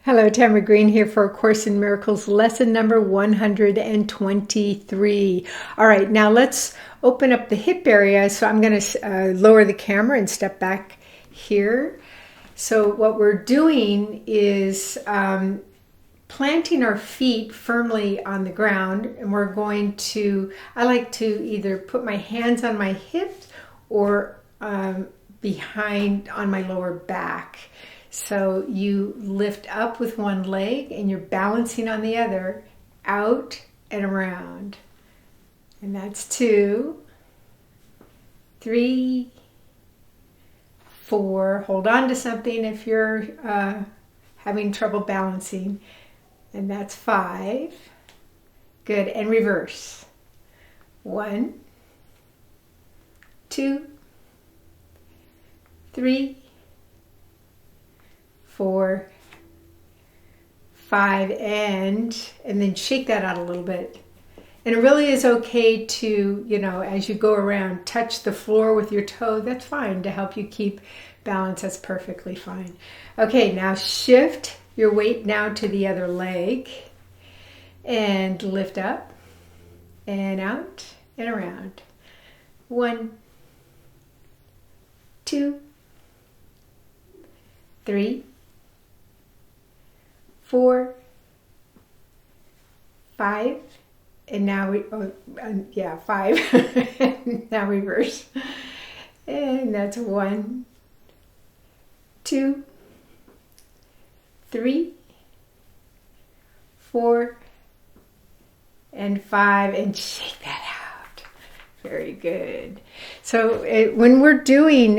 Hello, Tamara Green here for A Course in Miracles, lesson number 123. All right, now let's open up the hip area. So I'm going to lower the camera and step back here. So what we're doing is planting our feet firmly on the ground, and we're going to, I like to either put my hands on my hips or behind on my lower back. So you lift up with one leg and you're balancing on the other, out and around. And that's 2, 3, 4. Hold on to something if you're having trouble balancing. And that's 5. Good. And reverse. 1, 2, 3, 4, 5, and then shake that out a little bit. And it really is okay to, as you go around, touch the floor with your toe. That's fine to help you keep balance. That's perfectly fine. Okay, now shift your weight now to the other leg and lift up and out and around. 1, 2, 3, 4, 5, and now 5. Now reverse. And that's 1, 2, 3, 4, and 5, and shake that out. Very good. So when we're doing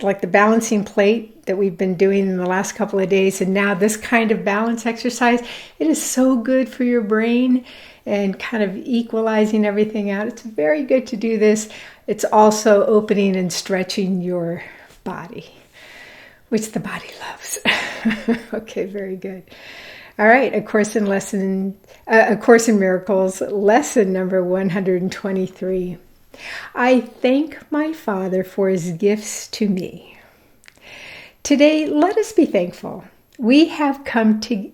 like the balancing plate that we've been doing in the last couple of days, and now this kind of balance exercise, it is so good for your brain and kind of equalizing everything out. It's very good to do this. It's also opening and stretching your body, which the body loves. Okay, very good. All right, A Course in Miracles, lesson number 123. I thank my Father for his gifts to me. Today, let us be thankful. We have come to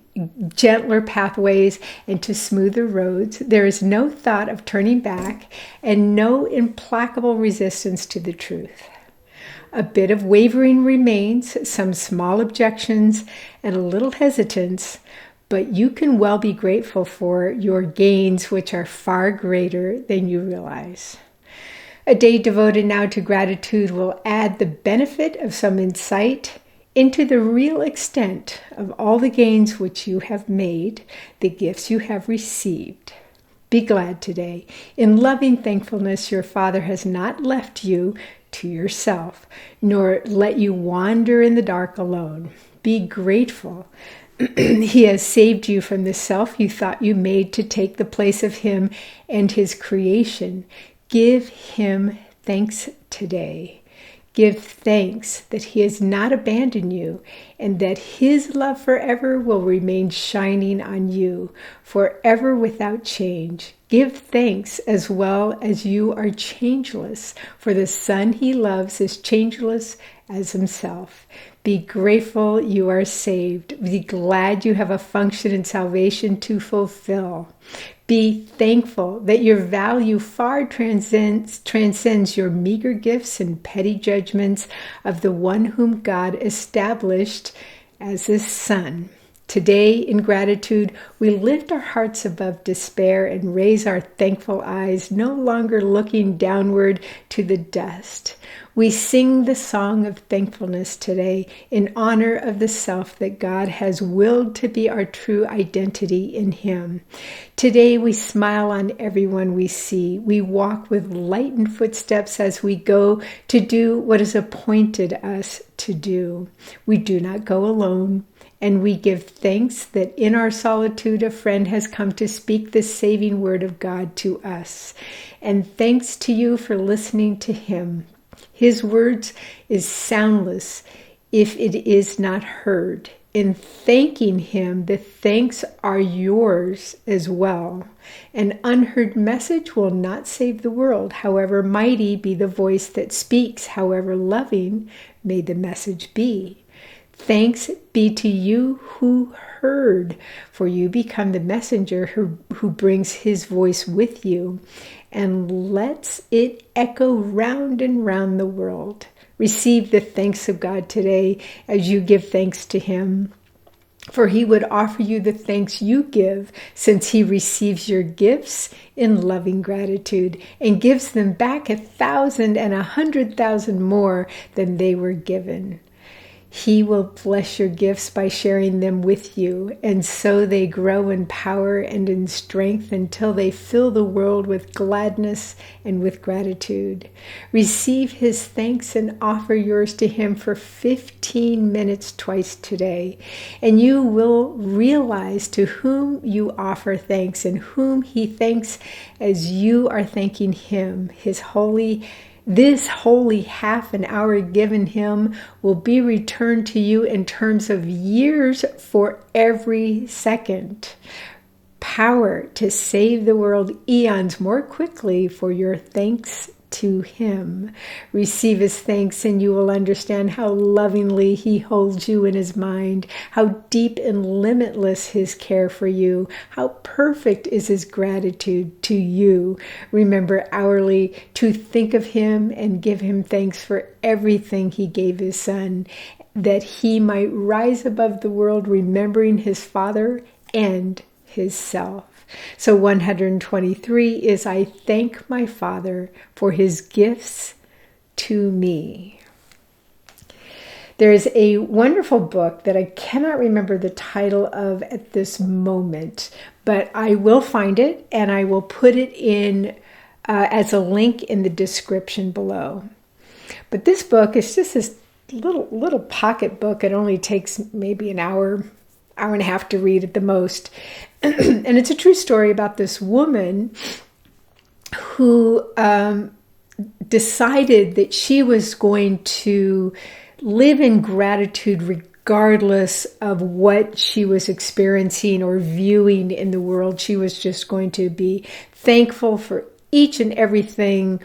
gentler pathways and to smoother roads. There is no thought of turning back and no implacable resistance to the truth. A bit of wavering remains, some small objections, and a little hesitance, but you can well be grateful for your gains, which are far greater than you realize. A day devoted now to gratitude will add the benefit of some insight into the real extent of all the gains which you have made, the gifts you have received. Be glad today. In loving thankfulness, your Father has not left you to yourself, nor let you wander in the dark alone. Be grateful. He has saved you from the self you thought you made to take the place of him and his creation. Give him thanks today. Give thanks that he has not abandoned you and that his love forever will remain shining on you, forever without change. Give thanks as well as you are changeless, for the Son he loves is changeless as himself. Be grateful you are saved. Be glad you have a function in salvation to fulfill. Be thankful that your value far transcends your meager gifts and petty judgments of the one whom God established as his Son. Today, in gratitude, we lift our hearts above despair and raise our thankful eyes, no longer looking downward to the dust. We sing the song of thankfulness today in honor of the self that God has willed to be our true identity in him. Today, we smile on everyone we see. We walk with lightened footsteps as we go to do what is appointed us to do. We do not go alone. And we give thanks that in our solitude a friend has come to speak the saving word of God to us. And thanks to you for listening to him. His words is soundless if it is not heard. In thanking him, the thanks are yours as well. An unheard message will not save the world, however mighty be the voice that speaks, however loving may the message be. Thanks be to you who heard, for you become the messenger who brings his voice with you and lets it echo round and round the world. Receive the thanks of God today as you give thanks to him. For he would offer you the thanks you give, since he receives your gifts in loving gratitude and gives them back 1,000 and 100,000 more than they were given. He will bless your gifts by sharing them with you, and so they grow in power and in strength until they fill the world with gladness and with gratitude. Receive his thanks and offer yours to him for 15 minutes twice today, and you will realize to whom you offer thanks and whom he thanks as you are thanking him. This holy half an hour given him will be returned to you in terms of years for every second. Power to save the world eons more quickly for your thanks to him. Receive his thanks and you will understand how lovingly he holds you in his mind, how deep and limitless his care for you, how perfect is his gratitude to you. Remember hourly to think of him and give him thanks for everything he gave his son, that he might rise above the world, remembering his Father and his self. So 123 is, I thank my Father for his gifts to me. There is a wonderful book that I cannot remember the title of at this moment, but I will find it and I will put it in as a link in the description below. But this book is just this little pocket book. It only takes maybe an hour and a half to read at the most. And it's a true story about this woman who decided that she was going to live in gratitude regardless of what she was experiencing or viewing in the world. She was just going to be thankful for each and everything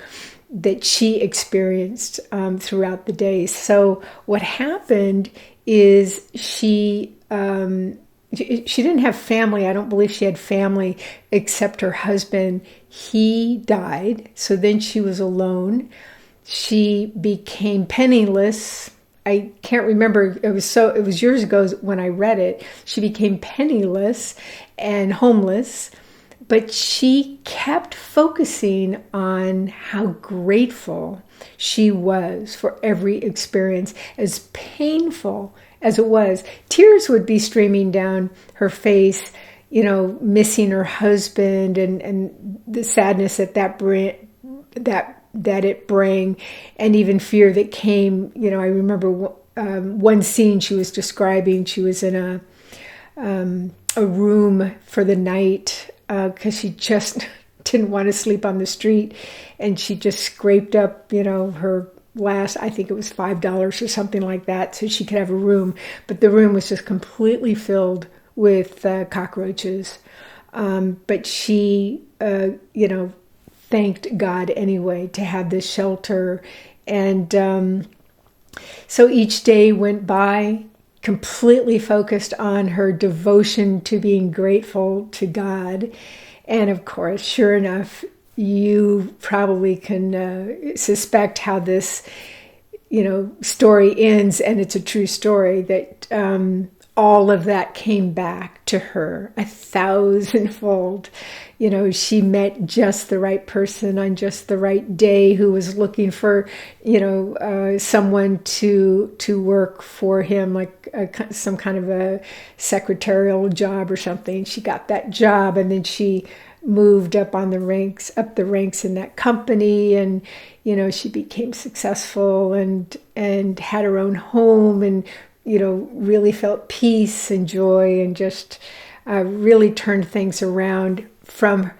that she experienced throughout the day. So what happened is she didn't have family. I don't believe she had family except her husband. He died. So then she was alone. She became penniless. I can't remember. It was years ago when I read it. She became penniless and homeless, but she kept focusing on how grateful she was for every experience, as painful as it was. Tears would be streaming down her face, missing her husband and the sadness that it bring, and even fear that came. I remember one scene she was describing. She was in a room for the night because she just didn't want to sleep on the street, and she just scraped up, her last, I think it was $5 or something like that, so she could have a room. But the room was just completely filled with cockroaches. But she, thanked God anyway to have this shelter. And so each day went by, completely focused on her devotion to being grateful to God. And of course, sure enough, you probably can suspect how this, story ends, and it's a true story, that all of that came back to her 1,000-fold. She met just the right person on just the right day who was looking for, someone to work for him, like some kind of a secretarial job or something. She got that job, and then she moved up the ranks in that company, and she became successful and had her own home, and really felt peace and joy, and just really turned things around. From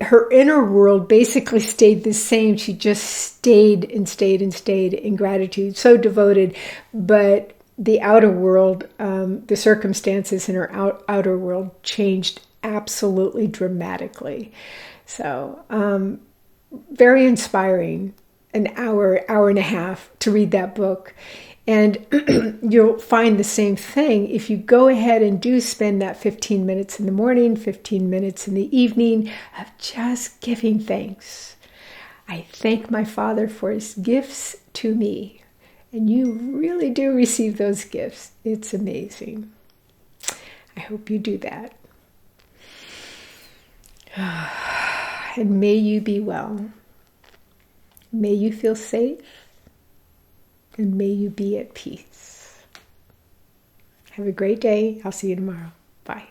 her inner world basically stayed the same. She just stayed in gratitude, so devoted. But the outer world, the circumstances in her outer world changed absolutely dramatically. So very inspiring. An hour and a half to read that book. And you'll find the same thing if you go ahead and do spend that 15 minutes in the morning, 15 minutes in the evening of just giving thanks. I thank my Father for his gifts to me. And you really do receive those gifts. It's amazing. I hope you do that. And may you be well. May you feel safe. And may you be at peace. Have a great day. I'll see you tomorrow. Bye.